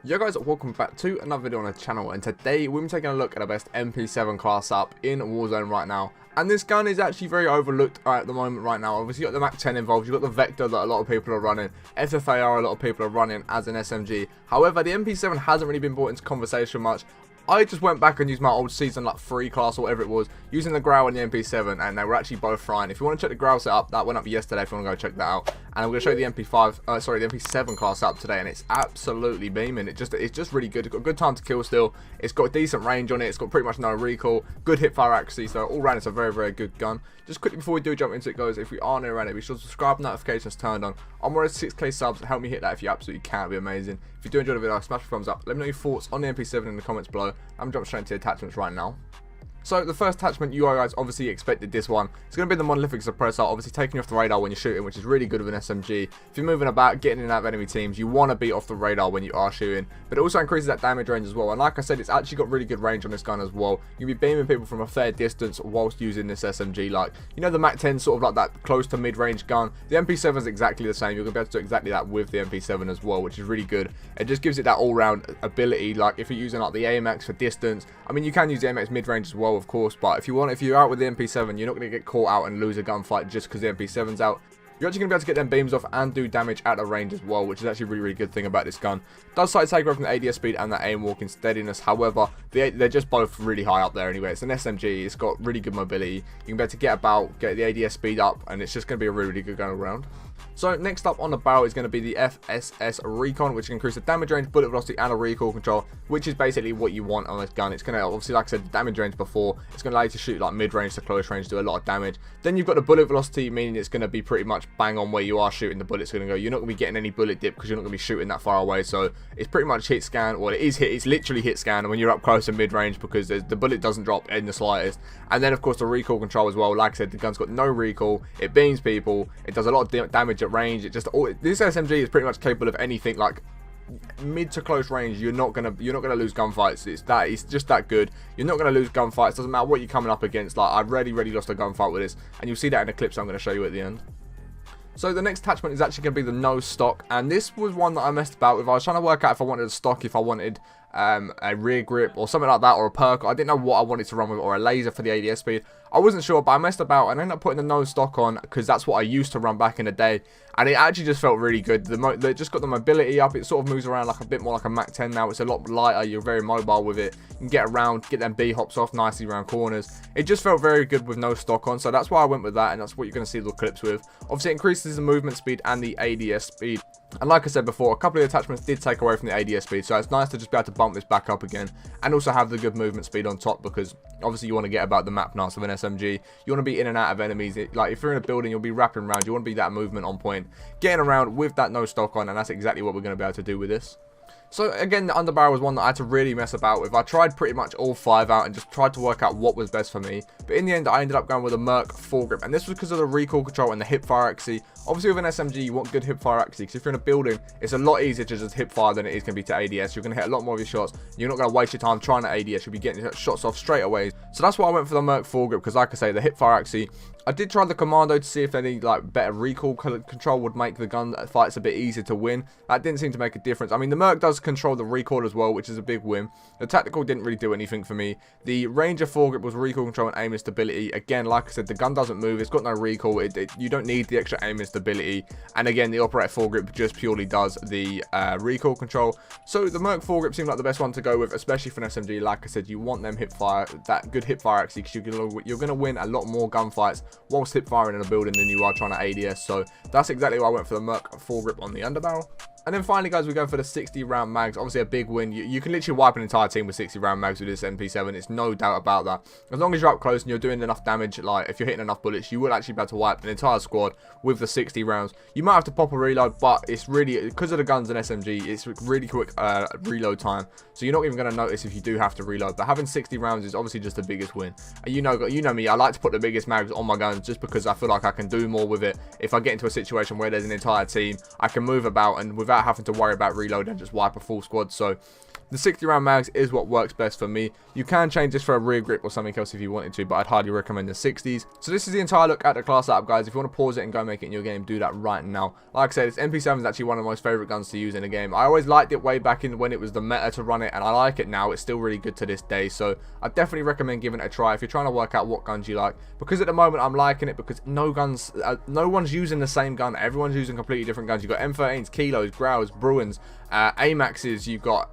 Yo guys, welcome back to another video on the channel, and today we're going to be taking a look at the best MP7 class up in Warzone right now. And this gun is actually very overlooked at the moment right now. Obviously you've got the Mac 10 involved, you've got the Vector that a lot of people are running, FFAR a lot of people are running as an SMG. However, the MP7 hasn't really been brought into conversation much. I just went back and used my old season like 3 class or whatever it was, using the Growl and the MP7, and they were actually both frying. If you want to check the Growl setup, that went up yesterday if you want to go check that out. And I'm going to show you the MP7 class up today, and it's absolutely beaming. It's just really good. It's got good time to kill still. It's got decent range on it. It's got pretty much no recoil, good hip fire accuracy, so all round it's a very, very good gun. Just quickly before we do jump into it, guys, if we are new around it, be sure to subscribe, notifications turned on. I'm already 6k subs. Help me hit that if you absolutely can. It'd be amazing. If you do enjoy the video, smash the thumbs up. Let me know your thoughts on the MP7 in the comments below. I'm jumping straight into the attachments right now. So the first attachment, you guys obviously expected this one. It's going to be the monolithic suppressor, obviously taking you off the radar when you're shooting, which is really good with an SMG. If you're moving about, getting in and out of enemy teams, you want to be off the radar when you are shooting. But it also increases that damage range as well. And like I said, it's actually got really good range on this gun as well. You'll be beaming people from a fair distance whilst using this SMG. Like, you know, the Mac 10 sort of like that close to mid-range gun. The MP7 is exactly the same. You're going to be able to do exactly that with the MP7 as well, which is really good. It just gives it that all-round ability. Like, if you're using like the AMX for distance, I mean, you can use the AMX mid-range as well, of course, but if you're out with the MP7, you're not going to get caught out and lose a gunfight just because the MP7's out. You're actually going to be able to get them beams off and do damage at a range as well, which is actually a really, really good thing about this gun. It does slightly take away from the ADS speed and the aim walking steadiness. However, they're just both really high up there anyway. It's an SMG. It's got really good mobility. You can be able to get about, get the ADS speed up, and it's just going to be a really, really good gun around. So next up on the barrel is going to be the FSS Recon, which can increase the damage range, bullet velocity, and a recoil control, which is basically what you want on this gun. It's going to, obviously, like I said, the damage range before, it's going to allow you to shoot like mid-range to close range, do a lot of damage. Then you've got the bullet velocity, meaning it's going to be pretty much bang on where you are shooting the bullets going to go. You're not going to be getting any bullet dip because you're not going to be shooting that far away. So it's pretty much hit scan. Well, it's literally hit scan when you're up close and mid-range, because the bullet doesn't drop in the slightest. And then, of course, the recoil control as well. Like I said, the gun's got no recoil. It beams people. It does a lot of damage at range. This SMG is pretty much capable of anything. Like mid to close range, you're not gonna lose gunfights. It's just that good. You're not gonna lose gunfights. Doesn't matter what you're coming up against. Like, I've already lost a gunfight with this, and you'll see that in the clips I'm going to show you at the end. So the next attachment is actually going to be the nose stock, and this was one that I messed about with. I was trying to work out if I wanted a stock, if I wanted a rear grip or something like that, or a perk. I didn't know what I wanted to run with, or a laser for the ADS speed. I wasn't sure, but I messed about and ended up putting the nose stock on because that's what I used to run back in the day, and it actually just felt really good. They just got the mobility up. It sort of moves around like a bit more like a Mac 10 now. It's a lot lighter. You're very mobile with it. You can get around, get them B hops off nicely around corners. It just felt very good with no stock on, so that's why I went with that, and that's what you're going to see the clips with. Obviously, it increases the movement speed and the ADS speed. And like I said before, a couple of the attachments did take away from the ADS speed, so it's nice to just be able to bump this back up again, and also have the good movement speed on top, because obviously you want to get about the map nice of an SMG. You want to be in and out of enemies. Like, if you're in a building, you'll be wrapping around. You want to be that movement on point, getting around with that no stock on, and that's exactly what we're going to be able to do with this. So again, the underbarrel was one that I had to really mess about with. I tried pretty much all 5 out and just tried to work out what was best for me. But in the end, I ended up going with a Merc foregrip, and this was because of the recoil control and the hip fire accuracy. Obviously, with an SMG, you want good hip fire accuracy, because if you're in a building, it's a lot easier to just hip fire than it is going to be to ADS. You're going to hit a lot more of your shots. You're not going to waste your time trying to ADS. You'll be getting shots off straight away. So that's why I went for the Merc foregrip, because like I say, the hip fire accuracy. I did try the Commando to see if any like better recoil control would make the gun fights a bit easier to win. That didn't seem to make a difference. I mean, the Merc does control the recoil as well, which is a big win. The tactical didn't really do anything for me. The Ranger foregrip was recoil control and aim and stability. Again, like I said, the gun doesn't move. It's got no recoil. You don't need the extra aim and stability. And again, the Operator foregrip just purely does the recoil control. So the Merc foregrip seemed like the best one to go with, especially for an SMG. Like I said, you want them hip fire, that good hip fire accuracy, because you're going to win a lot more gunfights whilst hip firing in a building than you are trying to ADS. So that's exactly why I went for the Merc foregrip on the underbarrel. And then finally, guys, we're going for the 60 round mags. Obviously a big win. You can literally wipe an entire team with 60 round mags with this MP7. It's no doubt about that. As long as you're up close and you're doing enough damage, like if you're hitting enough bullets, you will actually be able to wipe an entire squad with the 60 rounds. You might have to pop a reload, but it's really, because of the guns and SMG, it's really quick reload time. So you're not even going to notice if you do have to reload. But having 60 rounds is obviously just the biggest win. And you know me, I like to put the biggest mags on my guns just because I feel like I can do more with it. If I get into a situation where there's an entire team, I can move about and without having to worry about reload and just wipe a full squad. So The 60 round mags is what works best for me. You can change this for a rear grip or something else if you wanted to, but I'd highly recommend the 60s. So this is the entire look at the class setup, guys. If you want to pause it and go make it in your game, do that right now. Like I said, this MP7 is actually one of my most favorite guns to use in a game. I always liked it way back in when it was the meta to run it, and I like it now. It's still really good to this day, so I definitely recommend giving it a try if you're trying to work out what guns you like, because at the moment I'm liking it because no one's using the same gun. Everyone's using completely different guns. You've got M13s, Kilos, Growls, Bruins, AMAXs, you've got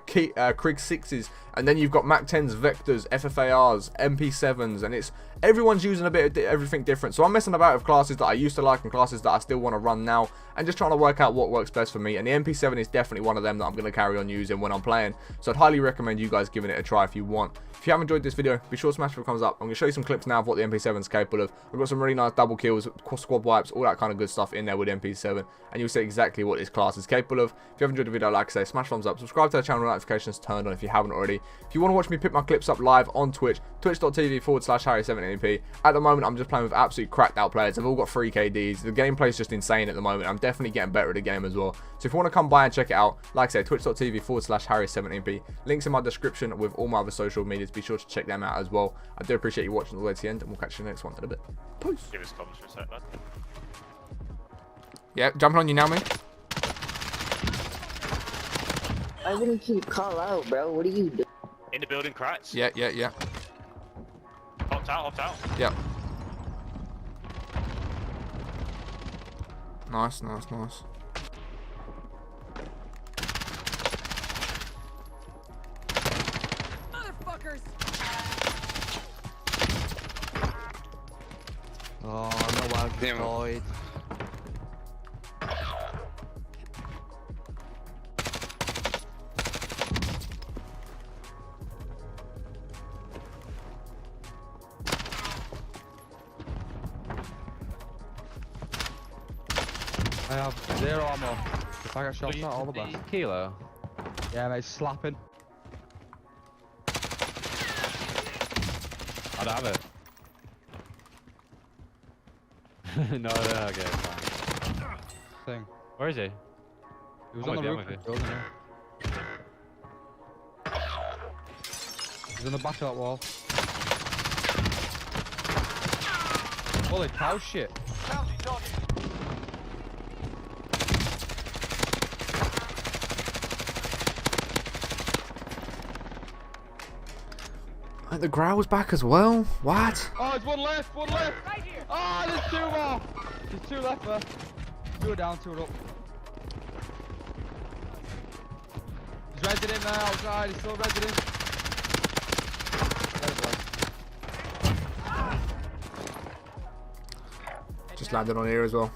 Krieg 6s, and then you've got Mac 10s, Vectors, FFARs, MP7s, and it's everyone's using a bit of everything different. So I'm messing about with classes that I used to like and classes that I still want to run now, and just trying to work out what works best for me. And the MP7 is definitely one of them that I'm going to carry on using when I'm playing. So I'd highly recommend you guys giving it a try if you want. If you have enjoyed this video, be sure to smash the thumbs up. I'm going to show you some clips now of what the MP7 is capable of. We've got some really nice double kills, squad wipes, all that kind of good stuff in there with MP7, and you'll see exactly what this class is capable of. If you have enjoyed the video, like I say, smash thumbs up, subscribe to the channel, notifications turned on if you haven't already. If you want to watch me pick my clips up live on Twitch, twitch.tv/Harry7MP. At the moment, I'm just playing with absolute cracked out players. They've all got 3 KDs. The gameplay is just insane at the moment. I'm definitely getting better at the game as well. So if you want to come by and check it out, like I say, twitch.tv/Harry7MP. Links in my description with all my other social medias. Be sure to check them out as well. I do appreciate you watching all the way to the end, and we'll catch you next one in a bit. Peace. Give us comments for a sec, lad. Yeah, jumping on you now, mate. I wouldn't keep call out, bro. What are you doing? In the building, cracks. Yeah. Hopped out. Yep. Nice. Motherfuckers! Oh, no one destroyed. I have 0 ammo. If I get shot, not all the best. Kilo. Yeah, mate, slapping. I'd have it. No, okay, fine. Thing. Where is he? He was I'm on the with roof. you. Building, yeah. He's on the back of that wall. Holy cow shit. The Growl's back as well. What? Oh, there's one left. Right here! Oh, there's 2 more. There's 2 left there. 2 are down, 2 are up. He's rezzing in there outside. He's still rezzing in. Just landed on here as well.